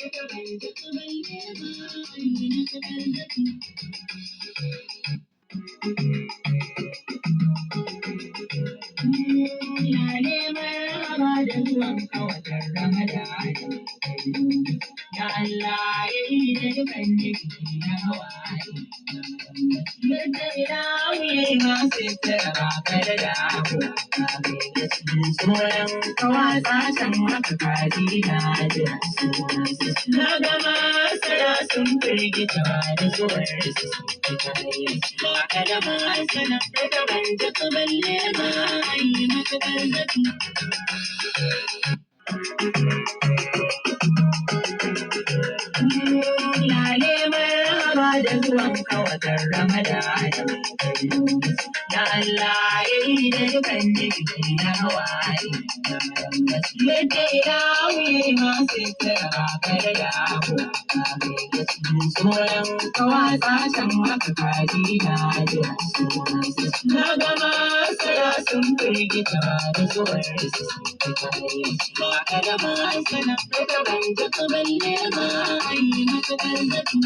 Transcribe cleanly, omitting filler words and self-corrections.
Ya marhaba da zuwanka watan Ramadana. Ya Allah ya yi da dukan jiki na hawaye. Yadda ilahu ya yi masu tara ba ka da damuwa. Ka bai da cikin tsoron kawasa can haka kaji na jira su. Na gama sana sun firgita ba da zuwar su sun fita hayyaci. Ba ka da masana da ban jaka balle ba a yi maka gargaɗi. Lale marhaba da zuwanka watan Ramadana mai kai. Ya Allah ya yi da dukan jiki na hawaye. Yadda ilahu ya yi masu tara ba ka da damuwa. Ka bai da cikin tsoron kawasa can haka kaji na jira su. Na gama sana sun firgita ba da zuwar su sun fita hayyaci. Ba ka da masana da ban jaka balle ba a yi maka gargaɗi.